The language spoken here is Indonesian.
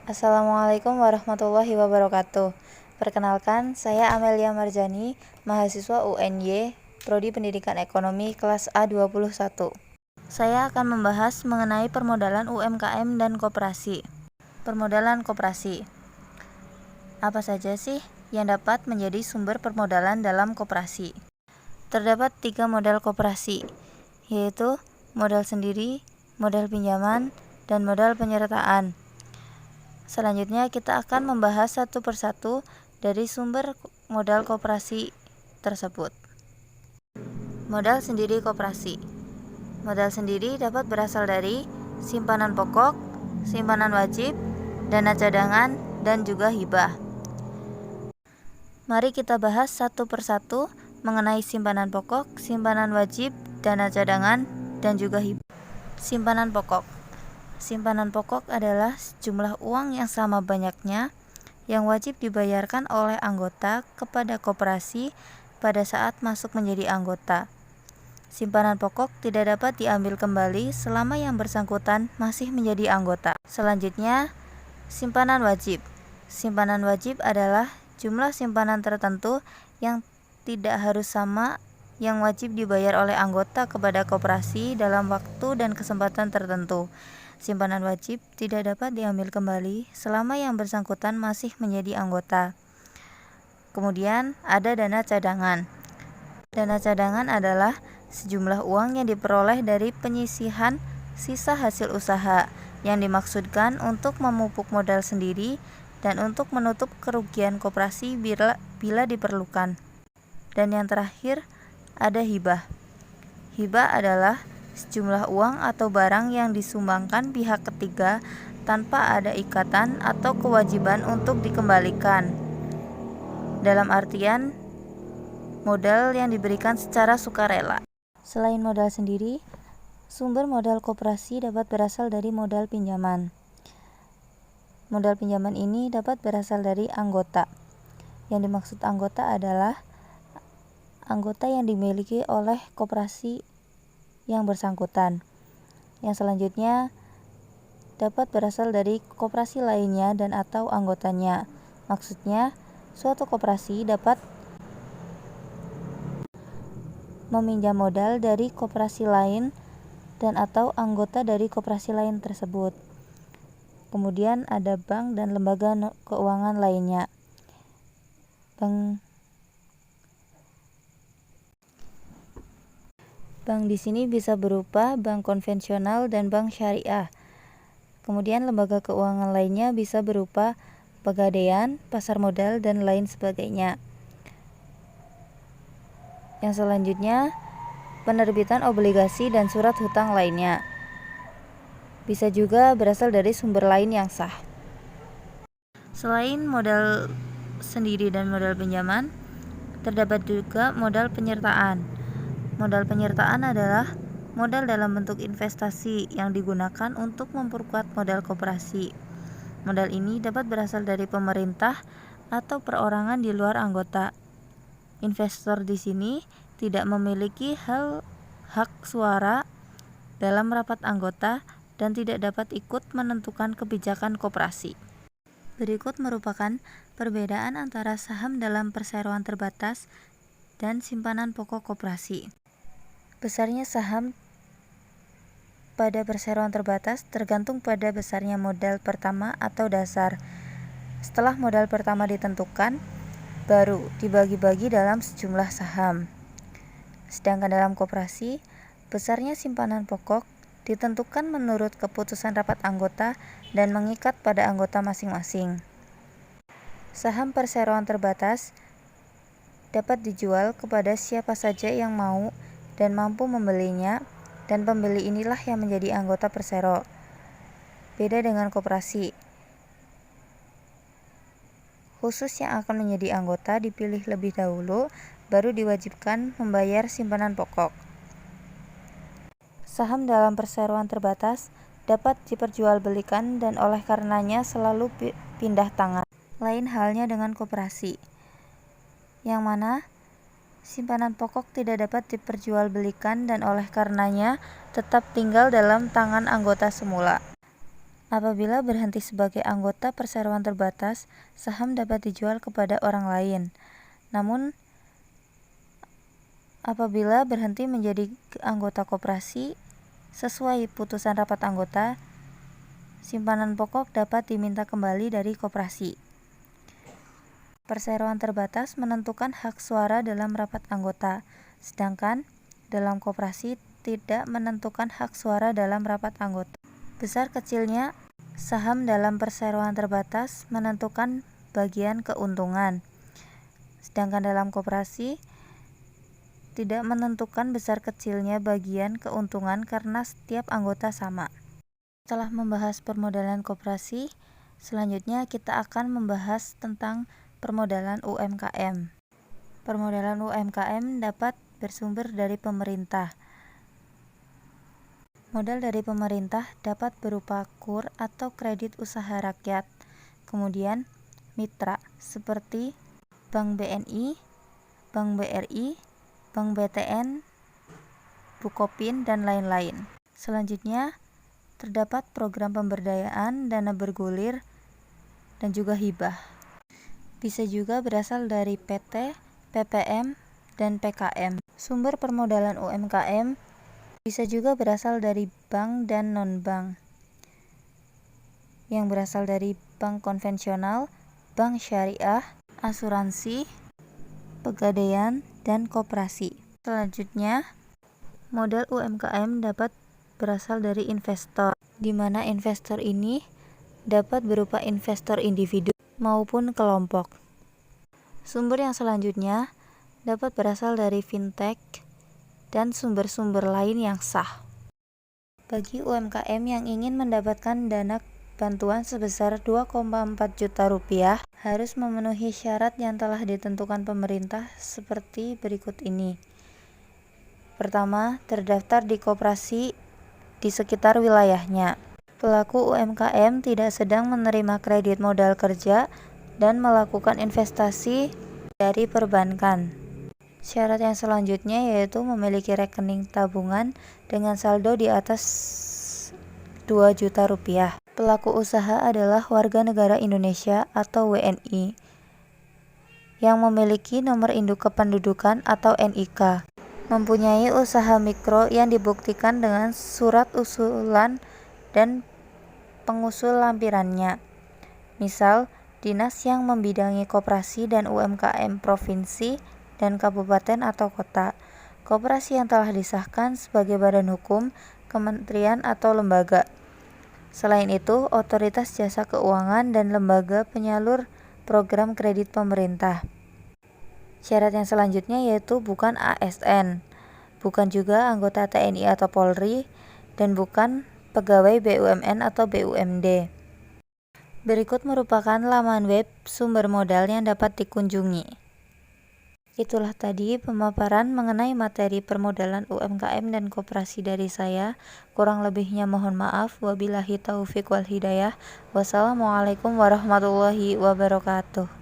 Assalamualaikum warahmatullahi wabarakatuh. Perkenalkan, saya Amelia Marjani, mahasiswa UNY, Prodi Pendidikan Ekonomi kelas A21. Saya akan membahas mengenai permodalan UMKM dan koperasi. Permodalan koperasi. Apa saja sih yang dapat menjadi sumber permodalan dalam koperasi? Terdapat 3 modal koperasi, yaitu modal sendiri, modal pinjaman, dan modal penyertaan. Selanjutnya kita akan membahas satu persatu dari sumber modal koperasi tersebut. Modal sendiri koperasi. Modal sendiri dapat berasal dari simpanan pokok, simpanan wajib, dana cadangan, dan juga hibah. Mari kita bahas satu persatu mengenai simpanan pokok, simpanan wajib, dana cadangan, dan juga hibah. Simpanan pokok. Simpanan pokok adalah jumlah uang yang sama banyaknya yang wajib dibayarkan oleh anggota kepada koperasi pada saat masuk menjadi anggota. Simpanan pokok tidak dapat diambil kembali selama yang bersangkutan masih menjadi anggota. Selanjutnya, simpanan wajib. Simpanan wajib adalah jumlah simpanan tertentu yang tidak harus sama yang wajib dibayar oleh anggota kepada koperasi dalam waktu dan kesempatan tertentu. Simpanan wajib tidak dapat diambil kembali selama yang bersangkutan masih menjadi anggota. Kemudian ada dana cadangan. Dana cadangan adalah sejumlah uang yang diperoleh dari penyisihan sisa hasil usaha yang dimaksudkan untuk memupuk modal sendiri dan untuk menutup kerugian koperasi bila diperlukan. Dan yang terakhir ada hibah. Hibah adalah sejumlah uang atau barang yang disumbangkan pihak ketiga tanpa ada ikatan atau kewajiban untuk dikembalikan. Dalam artian modal yang diberikan secara sukarela. Selain modal sendiri, sumber modal koperasi dapat berasal dari modal pinjaman. Modal pinjaman ini dapat berasal dari anggota. Yang dimaksud anggota adalah anggota yang dimiliki oleh koperasi yang bersangkutan. Yang selanjutnya dapat berasal dari koperasi lainnya dan atau anggotanya. Maksudnya, suatu koperasi dapat meminjam modal dari koperasi lain dan atau anggota dari koperasi lain tersebut. Kemudian ada bank dan lembaga keuangan lainnya. Bank di sini bisa berupa bank konvensional dan bank syariah. Kemudian lembaga keuangan lainnya bisa berupa pegadaian, pasar modal, dan lain sebagainya. Yang selanjutnya, penerbitan obligasi dan surat hutang lainnya. Bisa juga berasal dari sumber lain yang sah. Selain modal sendiri dan modal pinjaman, terdapat juga modal penyertaan. Modal penyertaan adalah modal dalam bentuk investasi yang digunakan untuk memperkuat modal koperasi. Modal ini dapat berasal dari pemerintah atau perorangan di luar anggota. Investor di sini tidak memiliki hak suara dalam rapat anggota dan tidak dapat ikut menentukan kebijakan koperasi. Berikut merupakan perbedaan antara saham dalam perseroan terbatas dan simpanan pokok koperasi. Besarnya saham pada perseroan terbatas tergantung pada besarnya modal pertama atau dasar. Setelah modal pertama ditentukan, baru dibagi-bagi dalam sejumlah saham. Sedangkan dalam koperasi, besarnya simpanan pokok ditentukan menurut keputusan rapat anggota dan mengikat pada anggota masing-masing. Saham perseroan terbatas dapat dijual kepada siapa saja yang mau dan mampu membelinya, dan pembeli inilah yang menjadi anggota persero. Beda dengan koperasi. Khusus yang akan menjadi anggota dipilih lebih dahulu, baru diwajibkan membayar simpanan pokok. Saham dalam perseroan terbatas dapat diperjualbelikan dan oleh karenanya selalu pindah tangan. Lain halnya dengan koperasi, yang mana simpanan pokok tidak dapat diperjualbelikan dan oleh karenanya tetap tinggal dalam tangan anggota semula. Apabila berhenti sebagai anggota perseroan terbatas, saham dapat dijual kepada orang lain. Namun, apabila berhenti menjadi anggota koperasi, sesuai putusan rapat anggota, simpanan pokok dapat diminta kembali dari koperasi. Perseroan terbatas menentukan hak suara dalam rapat anggota, sedangkan dalam koperasi tidak menentukan hak suara dalam rapat anggota. Besar kecilnya saham dalam perseroan terbatas menentukan bagian keuntungan, sedangkan dalam koperasi tidak menentukan besar kecilnya bagian keuntungan karena setiap anggota sama. Setelah membahas permodalan koperasi, selanjutnya kita akan membahas tentang permodalan UMKM. Permodalan UMKM dapat bersumber dari pemerintah. Modal dari pemerintah dapat berupa KUR atau kredit usaha rakyat, kemudian mitra seperti Bank BNI, Bank BRI, Bank BTN, Bukopin, dan lain-lain. Selanjutnya, terdapat program pemberdayaan, dana bergulir, dan juga hibah. Bisa juga berasal dari PT, PPM, dan PKM. Sumber permodalan UMKM bisa juga berasal dari bank dan non-bank, yang berasal dari bank konvensional, bank syariah, asuransi, pegadaian, dan koperasi. Selanjutnya, modal UMKM dapat berasal dari investor, di mana investor ini dapat berupa investor individu maupun kelompok. Sumber yang selanjutnya dapat berasal dari fintech dan sumber-sumber lain yang sah. Bagi UMKM yang ingin mendapatkan dana bantuan sebesar 2,4 juta rupiah, harus memenuhi syarat yang telah ditentukan pemerintah seperti berikut ini. Pertama, terdaftar di koperasi di sekitar wilayahnya. Pelaku UMKM tidak sedang menerima kredit modal kerja dan melakukan investasi dari perbankan. Syarat yang selanjutnya yaitu memiliki rekening tabungan dengan saldo di atas 2 juta rupiah. Pelaku usaha adalah warga negara Indonesia atau WNI yang memiliki nomor induk kependudukan atau NIK, mempunyai usaha mikro yang dibuktikan dengan surat usulan dan pengusul lampirannya. Misal, dinas yang membidangi koperasi dan UMKM provinsi dan kabupaten atau kota, koperasi yang telah disahkan sebagai badan hukum, kementerian atau lembaga. Selain itu, otoritas jasa keuangan dan lembaga penyalur program kredit pemerintah. Syarat yang selanjutnya yaitu bukan ASN, bukan juga anggota TNI atau Polri, dan bukan pegawai BUMN atau BUMD. Berikut merupakan laman web sumber modal yang dapat dikunjungi. Itulah tadi pemaparan mengenai materi permodalan UMKM dan koperasi dari saya. Kurang lebihnya mohon maaf. Wabillahi taufiq wal hidayah. Wassalamualaikum warahmatullahi wabarakatuh.